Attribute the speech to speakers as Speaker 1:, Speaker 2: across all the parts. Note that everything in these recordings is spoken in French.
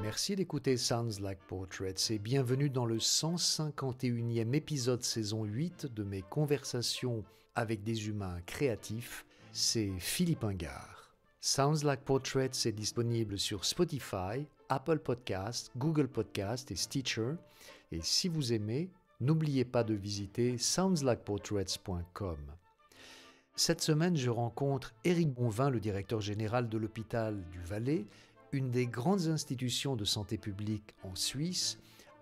Speaker 1: Merci d'écouter Sounds Like Portraits et bienvenue dans le 151e épisode saison 8 de mes conversations avec des humains créatifs. C'est Philippe Ingard. Sounds Like Portraits est disponible sur Spotify, Apple Podcasts, Google Podcasts et Stitcher. Et si vous aimez, n'oubliez pas de visiter soundslikeportraits.com. Cette semaine, je rencontre Éric Bonvin, le directeur général de l'hôpital du Valais, une des grandes institutions de santé publique en Suisse,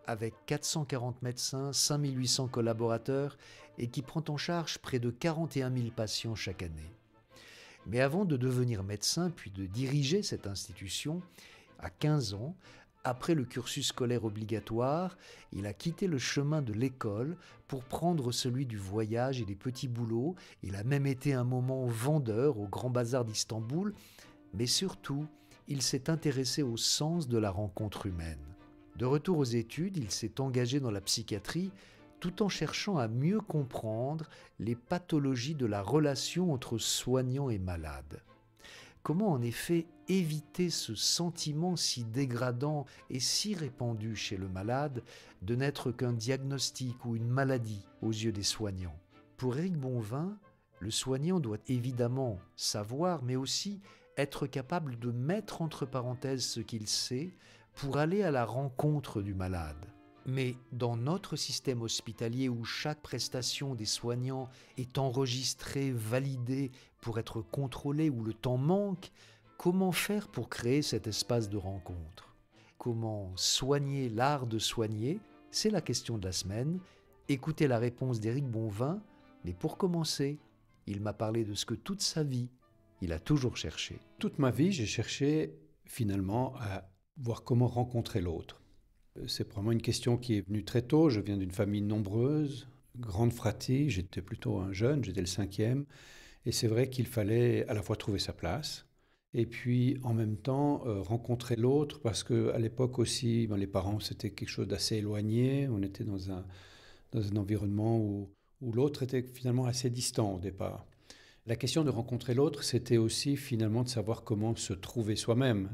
Speaker 1: avec 440 médecins, 5800 collaborateurs et qui prend en charge près de 41 000 patients chaque année. Mais avant de devenir médecin puis de diriger cette institution, à 15 ans, après le cursus scolaire obligatoire, il a quitté le chemin de l'école pour prendre celui du voyage et des petits boulots. Il a même été un moment vendeur au Grand Bazar d'Istanbul, mais surtout, il s'est intéressé au sens de la rencontre humaine. De retour aux études, il s'est engagé dans la psychiatrie tout en cherchant à mieux comprendre les pathologies de la relation entre soignants et malades. Comment en effet éviter ce sentiment si dégradant et si répandu chez le malade de n'être qu'un diagnostic ou une maladie aux yeux des soignants? Pour Éric Bonvin, le soignant doit évidemment savoir, mais aussi être capable de mettre entre parenthèses ce qu'il sait pour aller à la rencontre du malade. Mais dans notre système hospitalier où chaque prestation des soignants est enregistrée, validée pour être contrôlée, où le temps manque, comment faire pour créer cet espace de rencontre? Comment soigner l'art de soigner? C'est la question de la semaine. Écoutez la réponse d'Éric Bonvin, mais pour commencer, il m'a parlé de ce que toute sa vie, il a toujours cherché.
Speaker 2: Toute ma vie, j'ai cherché finalement à voir comment rencontrer l'autre. C'est vraiment une question qui est venue très tôt. Je viens d'une famille nombreuse, grande fratrie. J'étais plutôt un jeune, j'étais le 5e. Et c'est vrai qu'il fallait à la fois trouver sa place et puis en même temps rencontrer l'autre parce qu'à l'époque aussi, les parents, c'était quelque chose d'assez éloigné. On était dans un environnement où l'autre était finalement assez distant au départ. La question de rencontrer l'autre, c'était aussi finalement de savoir comment se trouver soi-même.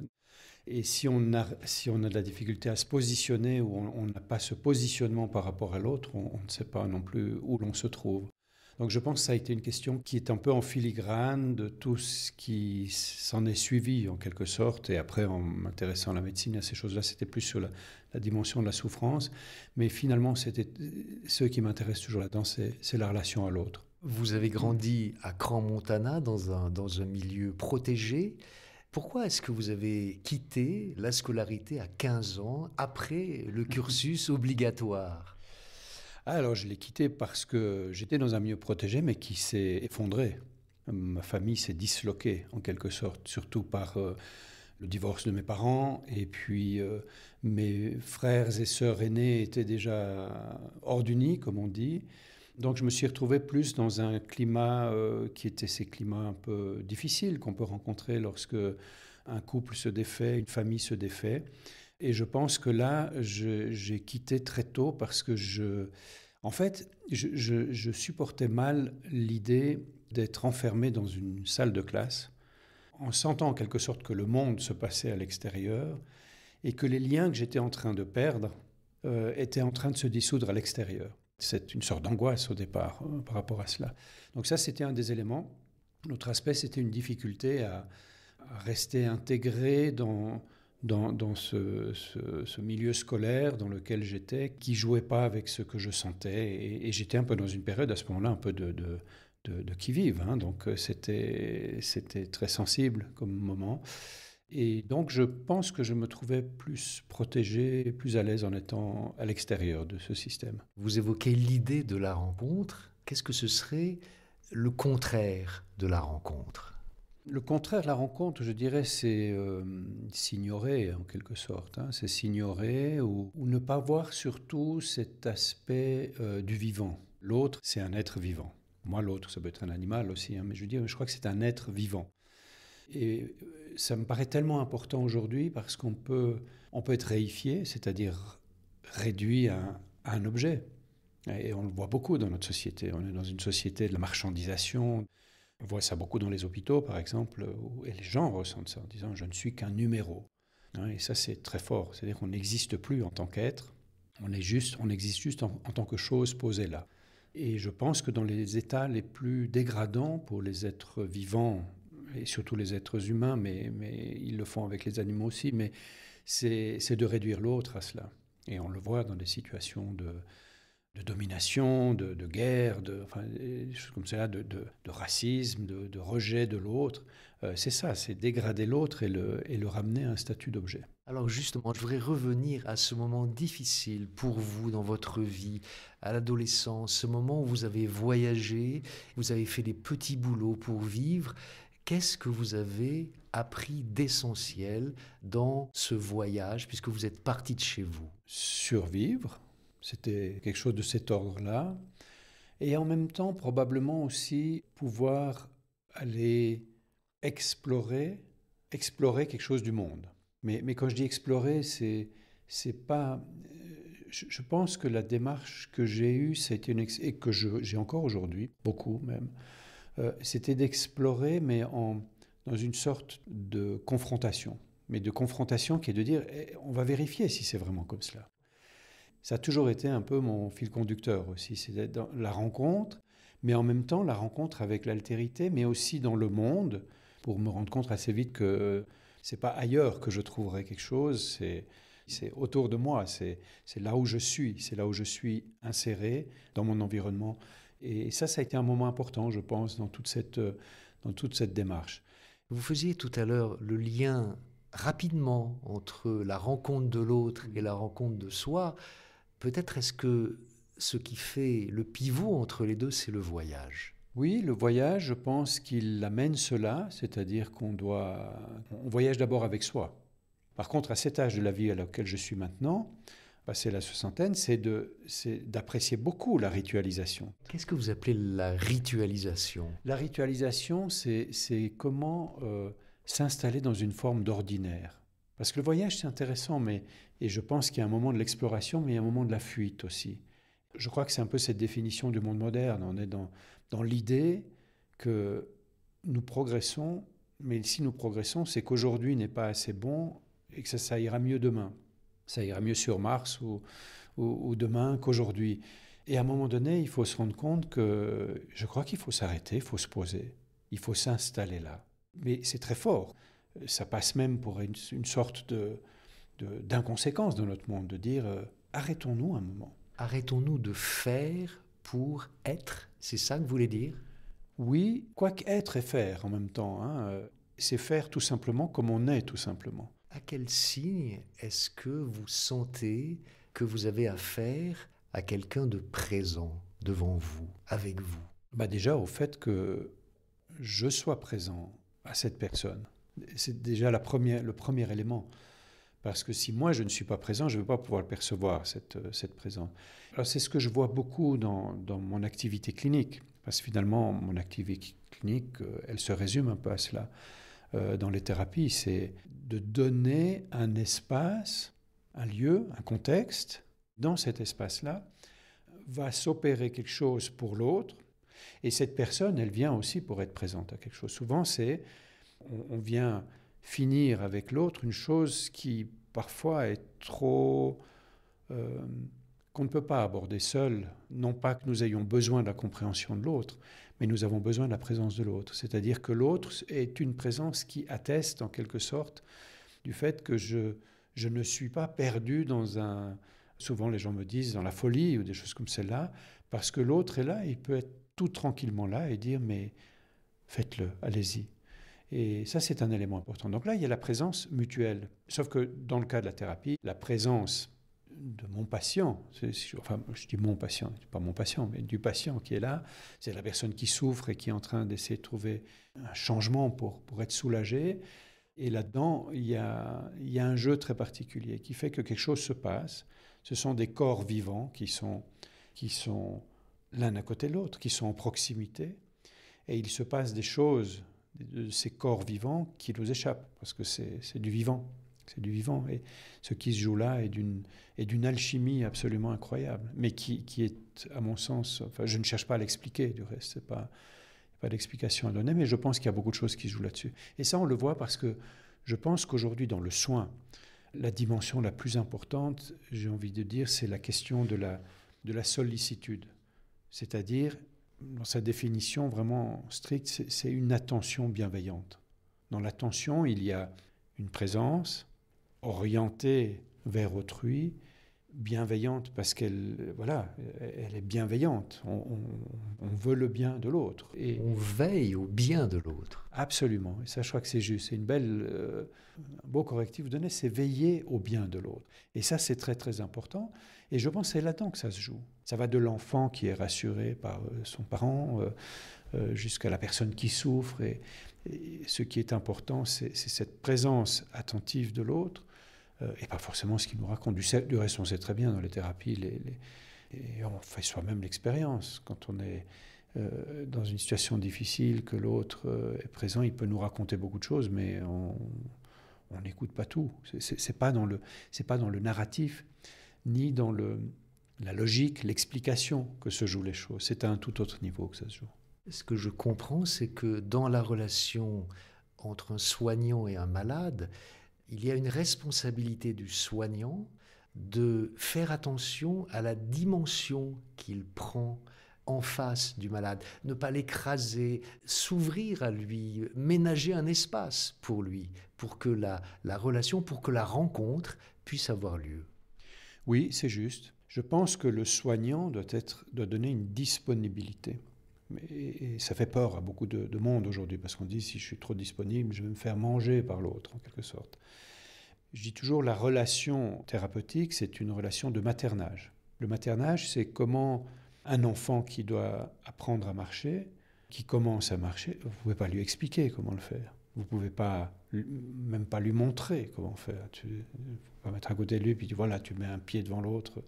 Speaker 2: Et si on a de la difficulté à se positionner ou on n'a pas ce positionnement par rapport à l'autre, on ne sait pas non plus où l'on se trouve. Donc je pense que ça a été une question qui est un peu en filigrane de tout ce qui s'en est suivi en quelque sorte. Et après, en m'intéressant à la médecine, à ces choses-là, c'était plus sur la dimension de la souffrance. Mais finalement, ce qui m'intéresse toujours là-dedans, c'est la relation à l'autre.
Speaker 1: Vous avez grandi à Crans-Montana, dans un milieu protégé. Pourquoi est-ce que vous avez quitté la scolarité à 15 ans, après le cursus obligatoire?
Speaker 2: Alors, je l'ai quitté parce que j'étais dans un milieu protégé, mais qui s'est effondré. Ma famille s'est disloquée, en quelque sorte, surtout par le divorce de mes parents. Et puis, mes frères et sœurs aînés étaient déjà hors du nid, comme on dit. Donc je me suis retrouvé plus dans un climat qui était ces climats un peu difficiles qu'on peut rencontrer lorsque un couple se défait, une famille se défait. Et je pense que là, j'ai quitté très tôt parce que je supportais mal l'idée d'être enfermé dans une salle de classe en sentant en quelque sorte que le monde se passait à l'extérieur et que les liens que j'étais en train de perdre étaient en train de se dissoudre à l'extérieur. C'est une sorte d'angoisse au départ par rapport à cela. Donc ça, c'était un des éléments. L'autre aspect, c'était une difficulté à rester intégré dans ce milieu scolaire dans lequel j'étais, qui ne jouait pas avec ce que je sentais. Et j'étais un peu dans une période, à ce moment-là, un peu de qui-vive. Donc c'était très sensible comme moment. Et donc, je pense que je me trouvais plus protégé, plus à l'aise en étant à l'extérieur de ce système.
Speaker 1: Vous évoquez l'idée de la rencontre. Qu'est-ce que ce serait le contraire de la rencontre?
Speaker 2: Le contraire de la rencontre, je dirais, c'est s'ignorer en quelque sorte. C'est s'ignorer ou ne pas voir surtout cet aspect du vivant. L'autre, c'est un être vivant. Moi, l'autre, ça peut être un animal aussi, mais je crois que c'est un être vivant. Et ça me paraît tellement important aujourd'hui parce qu'on peut être réifié, c'est-à-dire réduit à un objet. Et on le voit beaucoup dans notre société. On est dans une société de la marchandisation. On voit ça beaucoup dans les hôpitaux, par exemple, et les gens ressentent ça en disant « je ne suis qu'un numéro ». hein, et ça, c'est très fort. C'est-à-dire qu'on n'existe plus en tant qu'être, on existe juste en tant que chose posée là. Et je pense que dans les états les plus dégradants pour les êtres vivants, et surtout les êtres humains, mais ils le font avec les animaux aussi, mais c'est de réduire l'autre à cela. Et on le voit dans des situations de domination, de guerre, enfin, des choses comme ça, de racisme, de rejet de l'autre. C'est ça, c'est dégrader l'autre et le ramener à un statut d'objet.
Speaker 1: Alors justement, je voudrais revenir à ce moment difficile pour vous dans votre vie, à l'adolescence, ce moment où vous avez voyagé, vous avez fait des petits boulots pour vivre. Qu'est-ce que vous avez appris d'essentiel dans ce voyage, puisque vous êtes parti de chez vous?
Speaker 2: Survivre, c'était quelque chose de cet ordre-là. Et en même temps, probablement aussi pouvoir aller explorer quelque chose du monde. Mais quand je dis explorer, c'est pas. Je pense que la démarche que j'ai eue, et que j'ai encore aujourd'hui, beaucoup même, c'était d'explorer, mais dans une sorte de confrontation. Mais de confrontation qui est de dire, on va vérifier si c'est vraiment comme cela. Ça a toujours été un peu mon fil conducteur aussi, c'est dans la rencontre, mais en même temps la rencontre avec l'altérité, mais aussi dans le monde, pour me rendre compte assez vite que c'est pas ailleurs que je trouverai quelque chose, c'est autour de moi, c'est là où je suis, c'est là où je suis inséré dans mon environnement. Et ça a été un moment important, je pense, dans toute cette démarche.
Speaker 1: Vous faisiez tout à l'heure le lien rapidement entre la rencontre de l'autre et la rencontre de soi. Peut-être est-ce que ce qui fait le pivot entre les deux, c'est le voyage?
Speaker 2: Oui, le voyage, je pense qu'il amène cela, c'est-à-dire on voyage d'abord avec soi. Par contre, à cet âge de la vie à laquelle je suis maintenant, passé la soixantaine, c'est d'apprécier beaucoup la ritualisation.
Speaker 1: Qu'est-ce que vous appelez la ritualisation?
Speaker 2: La ritualisation, c'est comment s'installer dans une forme d'ordinaire. Parce que le voyage, c'est intéressant, et je pense qu'il y a un moment de l'exploration, mais il y a un moment de la fuite aussi. Je crois que c'est un peu cette définition du monde moderne. On est dans l'idée que nous progressons, mais si nous progressons, c'est qu'aujourd'hui n'est pas assez bon et que ça ira mieux demain. Ça ira mieux sur Mars ou demain qu'aujourd'hui. Et à un moment donné, il faut se rendre compte que je crois qu'il faut s'arrêter, il faut se poser, il faut s'installer là. Mais c'est très fort. Ça passe même pour une sorte d'inconséquence dans notre monde, de dire arrêtons-nous un moment.
Speaker 1: Arrêtons-nous de faire pour être, c'est ça que vous voulez dire?
Speaker 2: Oui, quoique être et faire en même temps, hein, c'est faire tout simplement comme on est tout simplement.
Speaker 1: À quel signe est-ce que vous sentez que vous avez affaire à quelqu'un de présent devant vous, avec vous?
Speaker 2: Déjà au fait que je sois présent à cette personne. C'est déjà le premier élément. Parce que si moi je ne suis pas présent, je ne vais pas pouvoir le percevoir, cette présence. Alors c'est ce que je vois beaucoup dans mon activité clinique. Parce que finalement, mon activité clinique, elle se résume un peu à cela. Dans les thérapies, c'est de donner un espace, un lieu, un contexte. Dans cet espace-là, va s'opérer quelque chose pour l'autre. Et cette personne, elle vient aussi pour être présente à quelque chose. Souvent, on vient finir avec l'autre une chose qui parfois est trop... qu'on ne peut pas aborder seul. Non pas que nous ayons besoin de la compréhension de l'autre, mais nous avons besoin de la présence de l'autre. C'est-à-dire que l'autre est une présence qui atteste en quelque sorte du fait que je ne suis pas perdu dans un... Souvent les gens me disent dans la folie ou des choses comme celle-là, parce que l'autre est là, il peut être tout tranquillement là et dire mais faites-le, allez-y. Et ça, c'est un élément important. Donc là, il y a la présence mutuelle. Sauf que dans le cas de la thérapie, la présence de mon patient, je dis mon patient, pas mon patient, mais du patient qui est là, c'est la personne qui souffre et qui est en train d'essayer de trouver un changement pour être soulagée. Et là-dedans, il y a un jeu très particulier qui fait que quelque chose se passe. Ce sont des corps vivants qui sont l'un à côté de l'autre, qui sont en proximité. Et il se passe des choses de ces corps vivants qui nous échappent, parce que c'est du vivant. C'est du vivant. Et ce qui se joue là est d'une alchimie absolument incroyable, mais qui est, à mon sens, enfin, je ne cherche pas à l'expliquer, du reste, il n'y a pas d'explication à donner, mais je pense qu'il y a beaucoup de choses qui se jouent là-dessus. Et ça, on le voit parce que Je pense qu'aujourd'hui, dans le soin, la dimension la plus importante, j'ai envie de dire, c'est la question de la sollicitude. C'est-à-dire, dans sa définition vraiment stricte, c'est une attention bienveillante. Dans l'attention, il y a une présence orientée vers autrui, bienveillante parce qu'elle elle est bienveillante. On veut le bien de l'autre.
Speaker 1: Et on veille au bien de l'autre.
Speaker 2: Absolument. Et ça, je crois que c'est juste. C'est un beau correctif que vous donnez, c'est veiller au bien de l'autre. Et ça, c'est très, très important. Et je pense que c'est là-dedans que ça se joue. Ça va de l'enfant qui est rassuré par son parent jusqu'à la personne qui souffre. Et ce qui est important, c'est cette présence attentive de l'autre. Et pas forcément ce qu'il nous raconte. Du reste, on sait très bien dans les thérapies, et on fait soi-même l'expérience. Quand on est dans une situation difficile, que l'autre est présent, il peut nous raconter beaucoup de choses, mais on n'écoute pas tout. C'est pas dans le narratif, ni dans la logique, l'explication que se jouent les choses. C'est à un tout autre niveau que ça se joue.
Speaker 1: Ce que je comprends, c'est que dans la relation entre un soignant et un malade, il y a une responsabilité du soignant de faire attention à la dimension qu'il prend en face du malade, ne pas l'écraser, s'ouvrir à lui, ménager un espace pour lui, pour que la relation, pour que la rencontre puisse avoir lieu.
Speaker 2: Oui, c'est juste. Je pense que le soignant doit donner une disponibilité. Et ça fait peur à beaucoup de monde aujourd'hui, parce qu'on dit si je suis trop disponible, je vais me faire manger par l'autre, en quelque sorte. Je dis toujours la relation thérapeutique, c'est une relation de maternage. Le maternage, c'est comment un enfant qui doit apprendre à marcher, qui commence à marcher, vous ne pouvez pas lui expliquer comment le faire. Vous ne pouvez même pas lui montrer comment faire. Tu ne peux pas mettre à côté de lui et puis voilà, tu mets un pied devant l'autre.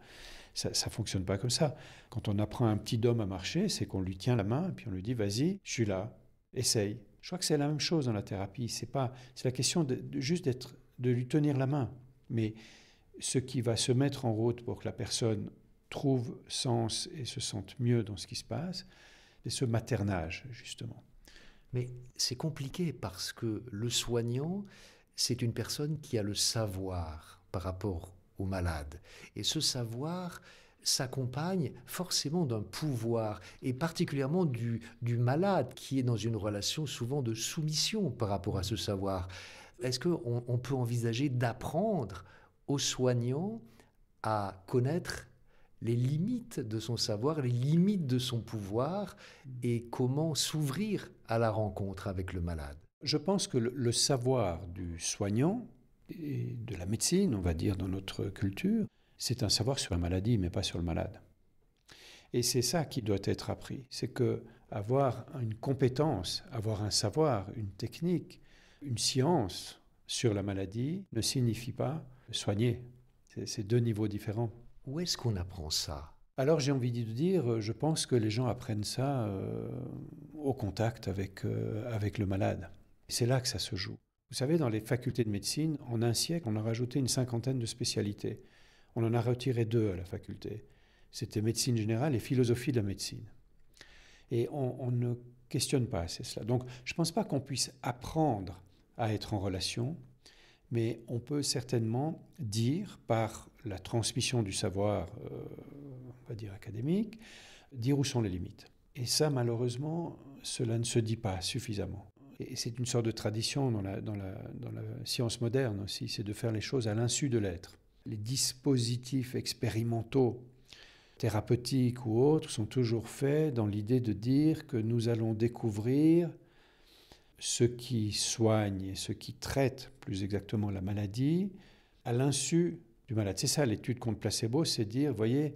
Speaker 2: Ça ne fonctionne pas comme ça. Quand on apprend à un petit homme à marcher, c'est qu'on lui tient la main et puis on lui dit « Vas-y, je suis là, essaye ». Je crois que c'est la même chose dans la thérapie. C'est la question juste de lui tenir la main. Mais ce qui va se mettre en route pour que la personne trouve sens et se sente mieux dans ce qui se passe, c'est ce maternage, justement.
Speaker 1: Mais c'est compliqué parce que le soignant, c'est une personne qui a le savoir par rapport au malade. Et ce savoir s'accompagne forcément d'un pouvoir, et particulièrement du malade qui est dans une relation souvent de soumission par rapport à ce savoir. Est-ce qu'on peut envisager d'apprendre aux soignants à connaître les limites de son savoir, les limites de son pouvoir, et comment s'ouvrir à la rencontre avec le malade?
Speaker 2: Je pense que le savoir du soignant et de la médecine, on va dire dans notre culture, c'est un savoir sur la maladie, mais pas sur le malade. Et c'est ça qui doit être appris. C'est que avoir une compétence, avoir un savoir, une technique, une science sur la maladie ne signifie pas soigner. C'est deux niveaux différents.
Speaker 1: Où est-ce qu'on apprend ça?
Speaker 2: Alors j'ai envie de dire, je pense que les gens apprennent ça au contact avec le malade. C'est là que ça se joue. Vous savez, dans les facultés de médecine, en un siècle, on a rajouté une 50aine de spécialités. On en a retiré 2 à la faculté. C'était médecine générale et philosophie de la médecine. Et on ne questionne pas assez cela. Donc je ne pense pas qu'on puisse apprendre à être en relation, mais on peut certainement dire, par la transmission du savoir, on va dire académique, dire où sont les limites. Et ça, malheureusement, cela ne se dit pas suffisamment. Et c'est une sorte de tradition dans la science moderne aussi, c'est de faire les choses à l'insu de l'être. Les dispositifs expérimentaux, thérapeutiques ou autres, sont toujours faits dans l'idée de dire que nous allons découvrir ce qui soigne et ce qui traite plus exactement la maladie à l'insu du malade. C'est ça l'étude contre placebo, c'est dire, voyez,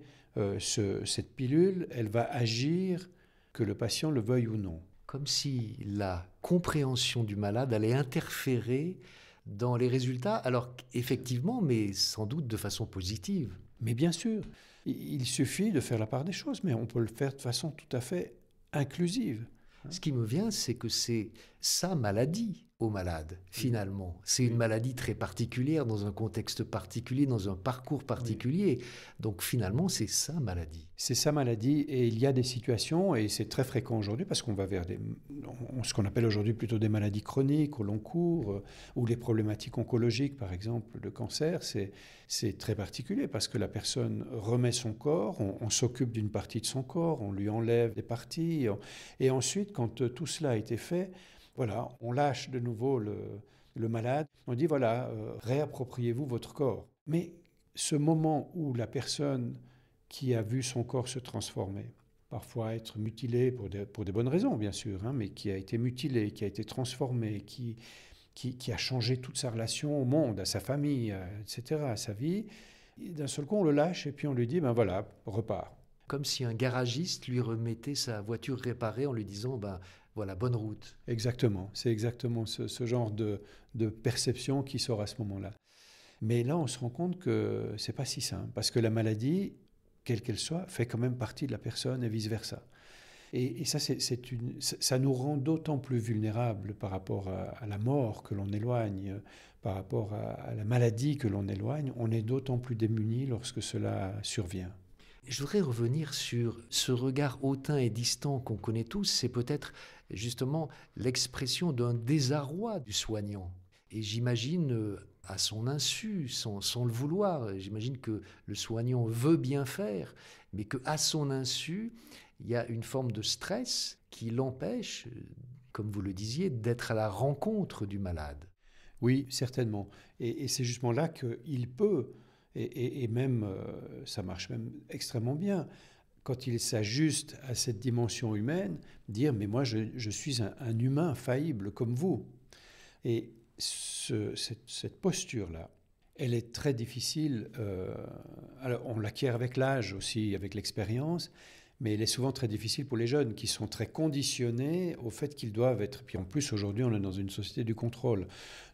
Speaker 2: cette pilule, elle va agir que le patient le veuille ou non.
Speaker 1: Comme si la compréhension du malade allait interférer dans les résultats, alors effectivement, mais sans doute de façon positive.
Speaker 2: Mais bien sûr, il suffit de faire la part des choses, mais on peut le faire de façon tout à fait inclusive.
Speaker 1: Ce qui me vient, c'est que c'est sa maladie au malade, finalement. C'est une maladie très particulière, dans un contexte particulier, dans un parcours particulier. Oui. Donc finalement, c'est sa maladie.
Speaker 2: C'est sa maladie, et il y a des situations, et c'est très fréquent aujourd'hui, parce qu'on va vers ce qu'on appelle aujourd'hui plutôt des maladies chroniques au long cours, ou les problématiques oncologiques, par exemple, le cancer, c'est très particulier, parce que la personne remet son corps, on s'occupe d'une partie de son corps, on lui enlève des parties, et ensuite, quand tout cela a été fait, voilà, on lâche de nouveau le malade. On dit, voilà, réappropriez-vous votre corps. Mais ce moment où la personne qui a vu son corps se transformer, parfois être mutilé pour des bonnes raisons, bien sûr, hein, mais qui a été mutilé, qui a été transformé, qui a changé toute sa relation au monde, à sa famille, etc., à sa vie, d'un seul coup, on le lâche et puis on lui dit, ben voilà, repars.
Speaker 1: Comme si un garagiste lui remettait sa voiture réparée en lui disant, ben voilà, bonne route.
Speaker 2: Exactement, c'est exactement ce genre de perception qui sort à ce moment-là. Mais là, on se rend compte que c'est pas si simple, parce que la maladie, quelle qu'elle soit, fait quand même partie de la personne et vice-versa. Et ça, ça nous rend d'autant plus vulnérables par rapport à la mort que l'on éloigne, par rapport à la maladie que l'on éloigne. On est d'autant plus démunis lorsque cela survient.
Speaker 1: Je voudrais revenir sur ce regard hautain et distant qu'on connaît tous. C'est peut-être justement l'expression d'un désarroi du soignant. Et j'imagine, à son insu, sans le vouloir, j'imagine que le soignant veut bien faire, mais qu'à son insu, il y a une forme de stress qui l'empêche, comme vous le disiez, d'être à la rencontre du malade.
Speaker 2: Oui, certainement. Et c'est justement là qu'il peut... Et même, ça marche même extrêmement bien, quand il s'ajuste à cette dimension humaine, dire « mais moi je suis un humain faillible comme vous ». Et cette posture-là, elle est très difficile, alors on l'acquiert avec l'âge aussi, avec l'expérience, mais elle est souvent très difficile pour les jeunes qui sont très conditionnés au fait qu'ils doivent être... Puis en plus, aujourd'hui, on est dans une société du contrôle,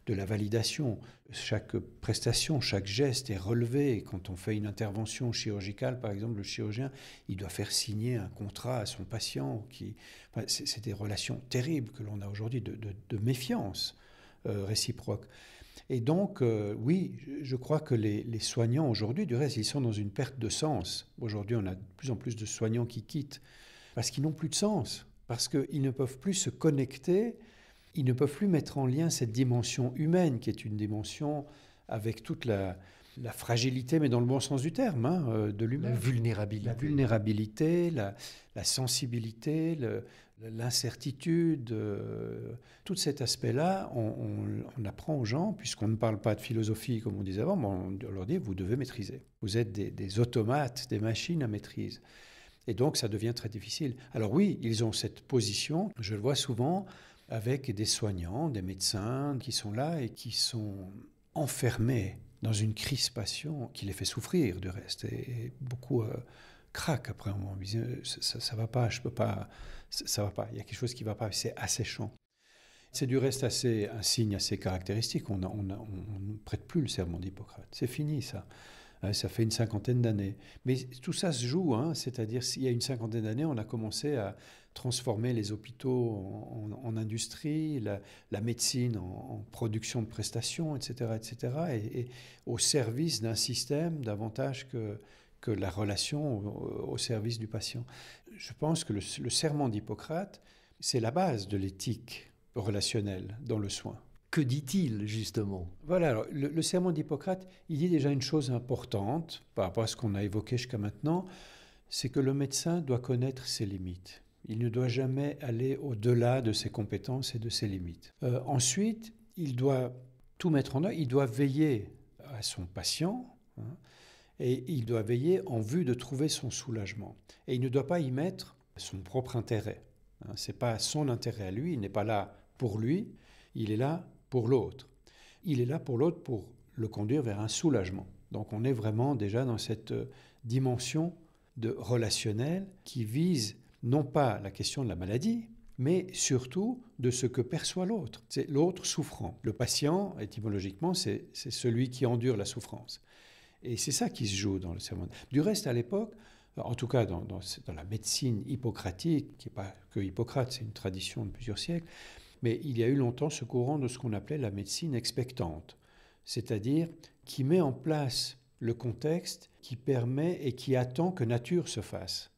Speaker 2: de la validation. Chaque prestation, chaque geste est relevé. Quand on fait une intervention chirurgicale, par exemple, le chirurgien, il doit faire signer un contrat à son patient. C'est des relations terribles que l'on a aujourd'hui de méfiance réciproque. Et donc, oui, je crois que les soignants aujourd'hui, du reste, ils sont dans une perte de sens. Aujourd'hui, on a de plus en plus de soignants qui quittent parce qu'ils n'ont plus de sens, parce qu'ils ne peuvent plus se connecter, ils ne peuvent plus mettre en lien cette dimension humaine qui est une dimension avec toute la fragilité, mais dans le bon sens du terme, hein, de l'humain.
Speaker 1: La vulnérabilité.
Speaker 2: La vulnérabilité, la sensibilité, l'incertitude, tout cet aspect-là, on apprend aux gens, puisqu'on ne parle pas de philosophie comme on disait avant, mais on leur dit, vous devez maîtriser. Vous êtes des automates, des machines à maîtrise. Et donc, ça devient très difficile. Alors oui, ils ont cette position, je le vois souvent, avec des soignants, des médecins qui sont là et qui sont enfermés dans une crispation qui les fait souffrir, du reste. Et beaucoup craquent après un moment. Ils disent, ça va pas, je peux pas, ça va pas. Il y a quelque chose qui va pas, c'est asséchant. C'est du reste un signe assez caractéristique. On ne prête plus le serment d'Hippocrate. C'est fini, ça. Ça fait une 50aine d'années. Mais tout ça se joue, hein, c'est-à-dire il y a une 50aine d'années, on a commencé à transformer les hôpitaux en industrie, la médecine en production de prestations, etc., etc., et au service d'un système davantage que la relation au service du patient. Je pense que le serment d'Hippocrate, c'est la base de l'éthique relationnelle dans le soin.
Speaker 1: Que dit-il, justement ?
Speaker 2: Voilà, alors, le serment d'Hippocrate, il dit déjà une chose importante par rapport à ce qu'on a évoqué jusqu'à maintenant, c'est que le médecin doit connaître ses limites. Il ne doit jamais aller au-delà de ses compétences et de ses limites. Ensuite, il doit tout mettre en œuvre, il doit veiller à son patient, hein, et il doit veiller en vue de trouver son soulagement. Et il ne doit pas y mettre son propre intérêt. Hein, ce n'est pas son intérêt à lui, il n'est pas là pour lui, il est là pour l'autre. Il est là pour l'autre pour le conduire vers un soulagement. Donc on est vraiment déjà dans cette dimension de relationnel qui vise non pas la question de la maladie, mais surtout de ce que perçoit l'autre. C'est l'autre souffrant. Le patient, étymologiquement, c'est celui qui endure la souffrance. Et c'est ça qui se joue dans le serment. Du reste, à l'époque, en tout cas dans la médecine hippocratique, qui n'est pas que Hippocrate, c'est une tradition de plusieurs siècles, Mais il y a eu longtemps ce courant de ce qu'on appelait la médecine expectante, c'est-à-dire qui met en place le contexte, qui permet et qui attend que nature se fasse.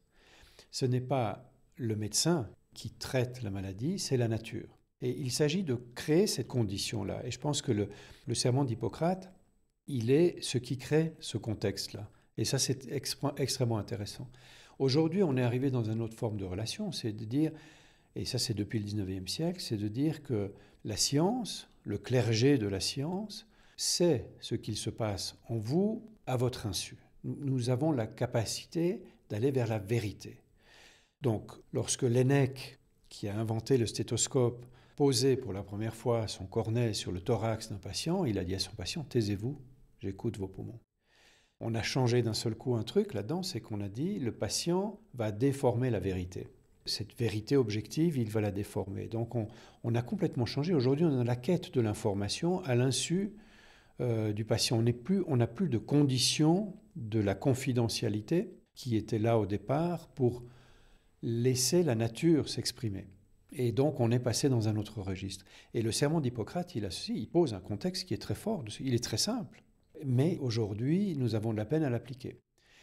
Speaker 2: Ce n'est pas le médecin qui traite la maladie, c'est la nature. Et il s'agit de créer cette condition-là. Et je pense que le serment d'Hippocrate, il est ce qui crée ce contexte-là. Et ça, c'est extrêmement intéressant. Aujourd'hui, on est arrivé dans une autre forme de relation, c'est de dire, et ça c'est depuis le 19e siècle, c'est de dire que la science, le clergé de la science, sait ce qu'il se passe en vous à votre insu. Nous avons la capacité d'aller vers la vérité. Donc, lorsque Laennec, qui a inventé le stéthoscope, posait pour la première fois son cornet sur le thorax d'un patient, il a dit à son patient « Taisez-vous, j'écoute vos poumons ». On a changé d'un seul coup un truc là-dedans, c'est qu'on a dit le patient va déformer la vérité. Cette vérité objective, il va la déformer. Donc on a complètement changé. Aujourd'hui, on est dans la quête de l'information à l'insu du patient. On n'a plus de conditions de la confidentialité qui était là au départ pour laisser la nature s'exprimer. Et donc on est passé dans un autre registre. Et le serment d'Hippocrate, il pose un contexte qui est très fort, il est très simple. Mais aujourd'hui, nous avons de la peine à l'appliquer.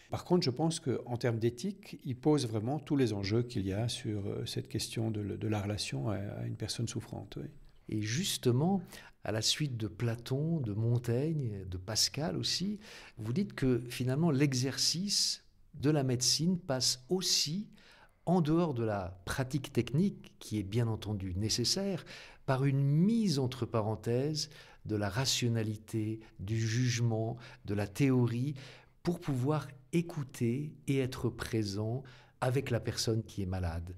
Speaker 2: Par contre, je pense qu'en termes d'éthique, il pose vraiment tous les enjeux qu'il y a sur cette question de la relation à une personne souffrante. Oui.
Speaker 1: Et justement, à la suite de Platon, de Montaigne, de Pascal aussi, vous dites que finalement l'exercice de la médecine passe aussi, en dehors de la pratique technique, qui est bien entendu nécessaire, par une mise entre parenthèses de la rationalité, du jugement, de la théorie, pour pouvoir écouter et être présent avec la personne qui est malade.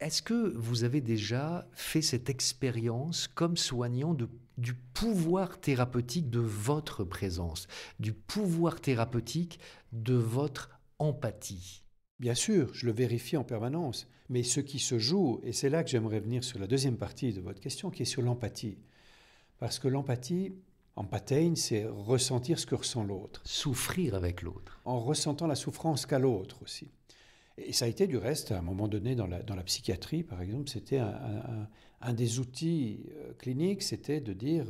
Speaker 1: Est-ce que vous avez déjà fait cette expérience comme soignant du pouvoir thérapeutique de votre présence, du pouvoir thérapeutique de votre empathie ?
Speaker 2: Bien sûr, je le vérifie en permanence, mais ce qui se joue, et c'est là que j'aimerais venir sur la deuxième partie de votre question, qui est sur l'empathie. Parce que l'empathie, empathein, c'est ressentir ce que ressent l'autre.
Speaker 1: Souffrir avec l'autre.
Speaker 2: En ressentant la souffrance qu'a l'autre aussi. Et ça a été du reste, à un moment donné, dans la psychiatrie, par exemple, c'était un des outils cliniques, c'était de dire,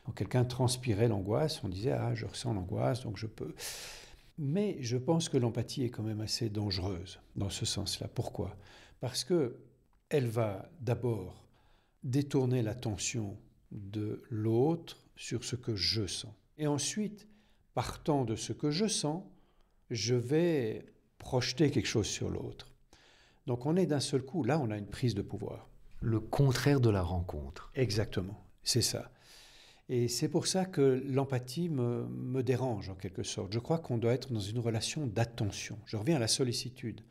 Speaker 2: quand quelqu'un transpirait l'angoisse, on disait « Ah, je ressens l'angoisse, donc je peux… » Mais je pense que l'empathie est quand même assez dangereuse dans ce sens-là. Pourquoi ? Parce qu'elle va d'abord détourner l'attention de l'autre sur ce que je sens. Et ensuite, partant de ce que je sens, je vais projeter quelque chose sur l'autre. Donc on est d'un seul coup, là on a une prise de pouvoir.
Speaker 1: Le contraire de la rencontre.
Speaker 2: Exactement, c'est ça. Et c'est pour ça que l'empathie me dérange en quelque sorte. Je crois qu'on doit être dans une relation d'attention. Je reviens à la sollicitude.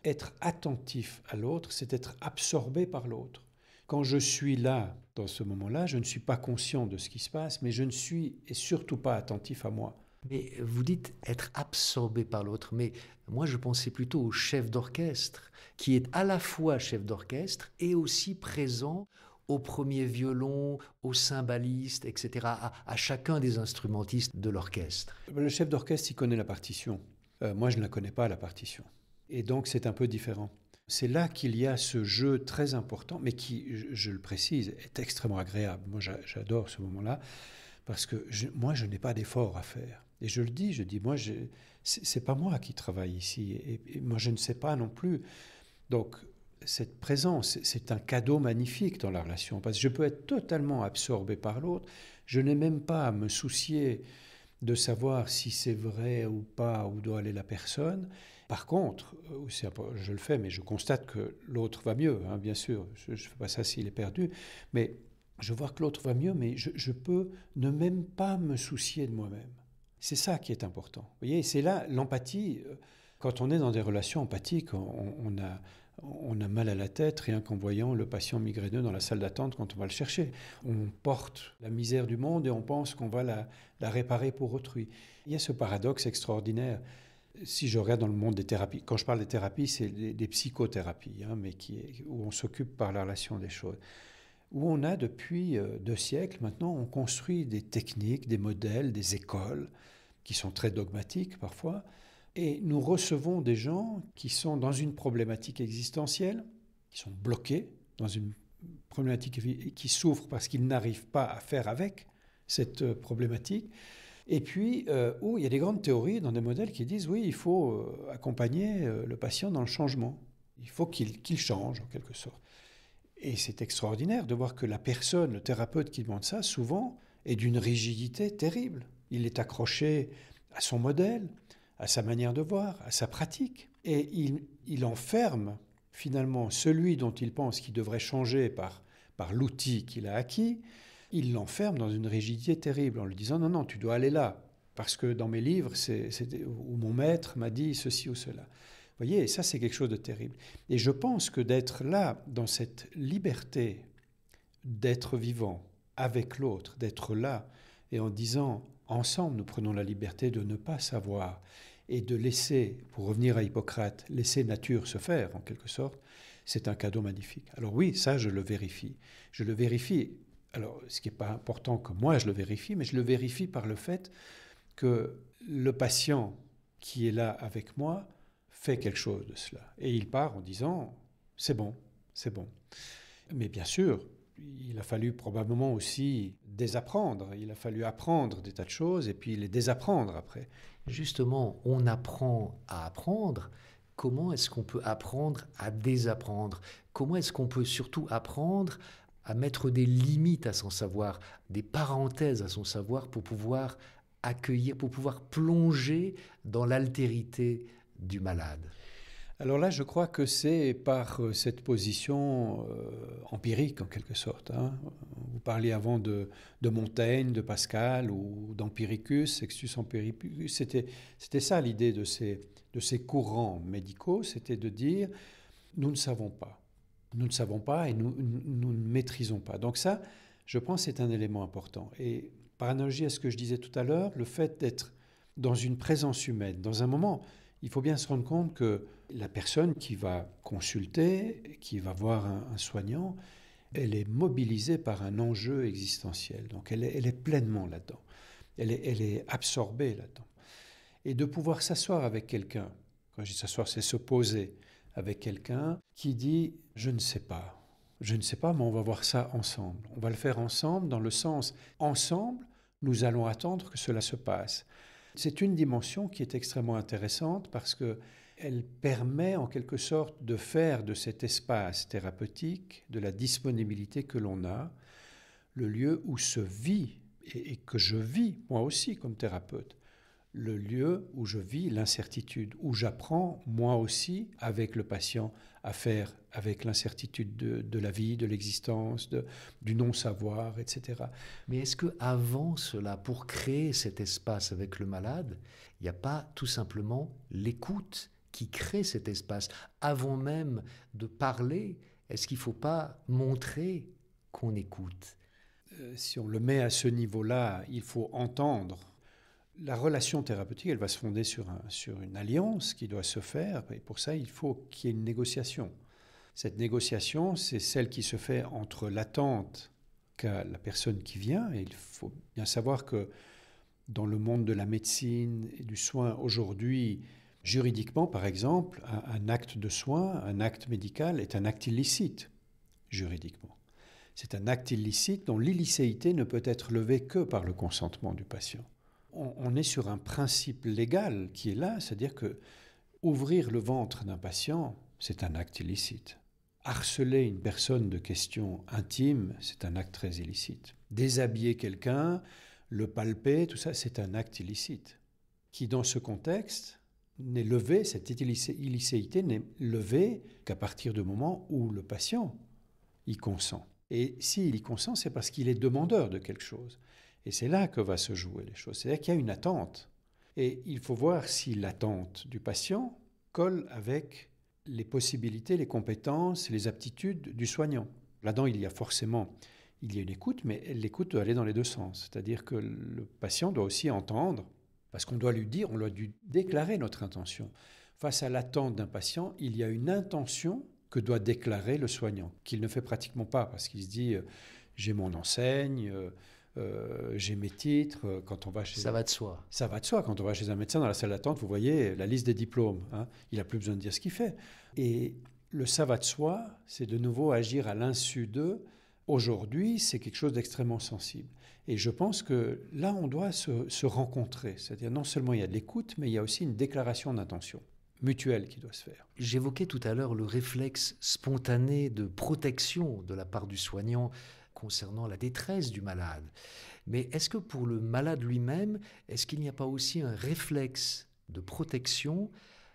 Speaker 2: Être attentif à l'autre, c'est être absorbé par l'autre. Quand je suis là, dans ce moment-là, je ne suis pas conscient de ce qui se passe, mais je ne suis et surtout pas attentif à moi.
Speaker 1: Mais vous dites être absorbé par l'autre, mais moi je pensais plutôt au chef d'orchestre, qui est à la fois chef d'orchestre et aussi présent au premier violon, au cymbaliste, etc., à chacun des instrumentistes de l'orchestre.
Speaker 2: Le chef d'orchestre, il connaît la partition. Moi, je ne la connais pas, la partition. Et donc, c'est un peu différent. C'est là qu'il y a ce jeu très important, mais qui, je le précise, est extrêmement agréable. Moi, j'adore ce moment-là, parce que moi, je n'ai pas d'effort à faire. Et je le dis, moi, c'est pas moi qui travaille ici, et moi, je ne sais pas non plus. Donc, cette présence, c'est un cadeau magnifique dans la relation, parce que je peux être totalement absorbé par l'autre, je n'ai même pas à me soucier de savoir si c'est vrai ou pas, où doit aller la personne. Par contre, je le fais, mais je constate que l'autre va mieux, hein, bien sûr, je ne fais pas ça s'il est perdu, mais je vois que l'autre va mieux, mais je peux ne même pas me soucier de moi-même. C'est ça qui est important. Vous voyez, c'est là l'empathie. Quand on est dans des relations empathiques, on a mal à la tête rien qu'en voyant le patient migraineux dans la salle d'attente quand on va le chercher. On porte la misère du monde et on pense qu'on va la réparer pour autrui. Il y a ce paradoxe extraordinaire. Si je regarde dans le monde des thérapies, quand je parle des thérapies, c'est des psychothérapies, hein, mais où on s'occupe par la relation des choses. Où on a depuis 2 siècles maintenant, on construit des techniques, des modèles, des écoles qui sont très dogmatiques parfois, et nous recevons des gens qui sont dans une problématique existentielle, qui sont bloqués dans une problématique qui souffre parce qu'il n'arrive pas à faire avec cette problématique. Et puis, où il y a des grandes théories dans des modèles qui disent, oui, il faut accompagner le patient dans le changement. Il faut qu'il change, en quelque sorte. Et c'est extraordinaire de voir que la personne, le thérapeute qui demande ça, souvent, est d'une rigidité terrible. Il est accroché à son modèle, à sa manière de voir, à sa pratique. Et il enferme, finalement, celui dont il pense qu'il devrait changer par l'outil qu'il a acquis, il l'enferme dans une rigidité terrible en lui disant « Non, non, tu dois aller là, parce que dans mes livres, où mon maître m'a dit ceci ou cela. » Vous voyez, ça, c'est quelque chose de terrible. Et je pense que d'être là, dans cette liberté d'être vivant avec l'autre, d'être là, et en disant « Ensemble, nous prenons la liberté de ne pas savoir » et de laisser, pour revenir à Hippocrate, laisser nature se faire, en quelque sorte, c'est un cadeau magnifique. Alors oui, ça, je le vérifie. Je le vérifie. Alors, ce qui n'est pas important que moi, je le vérifie, mais je le vérifie par le fait que le patient qui est là avec moi fait quelque chose de cela. Et il part en disant « c'est bon, c'est bon ». Mais bien sûr, il a fallu probablement aussi désapprendre. Il a fallu apprendre des tas de choses et puis les désapprendre après.
Speaker 1: Justement, on apprend à apprendre. Comment est-ce qu'on peut apprendre à désapprendre? Comment est-ce qu'on peut surtout apprendre à mettre des limites à son savoir, des parenthèses à son savoir pour pouvoir accueillir, pour pouvoir plonger dans l'altérité du malade?
Speaker 2: Alors là, je crois que c'est par cette position empirique, en quelque sorte. Hein. Vous parliez avant de Montaigne, de Pascal ou d'Empiricus, Sextus Empiricus. C'était ça l'idée de ces courants médicaux, c'était de dire « nous ne savons pas. Nous ne savons pas et nous ne maîtrisons pas. » Donc ça, je pense, c'est un élément important. Et par analogie à ce que je disais tout à l'heure, le fait d'être dans une présence humaine, dans un moment, il faut bien se rendre compte que la personne qui va consulter, qui va voir un soignant, elle est mobilisée par un enjeu existentiel. Donc elle est pleinement là-dedans. Elle est absorbée là-dedans. Et de pouvoir s'asseoir avec quelqu'un, quand je dis s'asseoir, c'est se poser avec quelqu'un qui dit « je ne sais pas, mais on va voir ça ensemble. On va le faire ensemble dans le sens ensemble, nous allons attendre que cela se passe. » C'est une dimension qui est extrêmement intéressante parce qu'elle permet en quelque sorte de faire de cet espace thérapeutique, de la disponibilité que l'on a, le lieu où se vit et que je vis moi aussi comme thérapeute, le lieu où je vis l'incertitude, où j'apprends moi aussi avec le patient à faire avec l'incertitude de la vie, de l'existence, du non-savoir, etc.
Speaker 1: Mais est-ce qu'avant cela, pour créer cet espace avec le malade, il n'y a pas tout simplement l'écoute qui crée cet espace? Avant même de parler, est-ce qu'il ne faut pas montrer qu'on écoute?
Speaker 2: Si on le met à ce niveau-là, il faut entendre. La relation thérapeutique, elle va se fonder sur une alliance qui doit se faire. Et pour ça, il faut qu'il y ait une négociation. Cette négociation, c'est celle qui se fait entre l'attente qu'a la personne qui vient. Et il faut bien savoir que dans le monde de la médecine et du soin aujourd'hui, juridiquement, par exemple, un acte de soin, un acte médical est un acte illicite, juridiquement. C'est un acte illicite dont l'illicéité ne peut être levée que par le consentement du patient. On est sur un principe légal qui est là, c'est-à-dire que ouvrir le ventre d'un patient, c'est un acte illicite. Harceler une personne de questions intimes, c'est un acte très illicite. Déshabiller quelqu'un, le palper, tout ça, c'est un acte illicite. Qui, dans ce contexte, n'est levé, cette illicéité n'est levée qu'à partir du moment où le patient y consent. Et s'il y consent, c'est parce qu'il est demandeur de quelque chose. Et c'est là que va se jouer les choses. C'est-à-dire qu'il y a une attente. Et il faut voir si l'attente du patient colle avec les possibilités, les compétences, les aptitudes du soignant. Là-dedans, il y a une écoute, mais l'écoute doit aller dans les deux sens. C'est-à-dire que le patient doit aussi entendre, parce qu'on doit lui déclarer notre intention. Face à l'attente d'un patient, il y a une intention que doit déclarer le soignant, qu'il ne fait pratiquement pas, parce qu'il se dit « j'ai mon enseigne », j'ai mes titres, quand on va chez...
Speaker 1: Ça va de soi.
Speaker 2: Ça va de soi. Quand on va chez un médecin dans la salle d'attente, vous voyez la liste des diplômes. Hein, il n'a plus besoin de dire ce qu'il fait. Et le ça va de soi, c'est de nouveau agir à l'insu d'eux. Aujourd'hui, c'est quelque chose d'extrêmement sensible. Et je pense que là, on doit se rencontrer. C'est-à-dire non seulement il y a de l'écoute, mais il y a aussi une déclaration d'intention mutuelle qui doit se faire.
Speaker 1: J'évoquais tout à l'heure le réflexe spontané de protection de la part du soignant concernant la détresse du malade. Mais est-ce que pour le malade lui-même, est-ce qu'il n'y a pas aussi un réflexe de protection,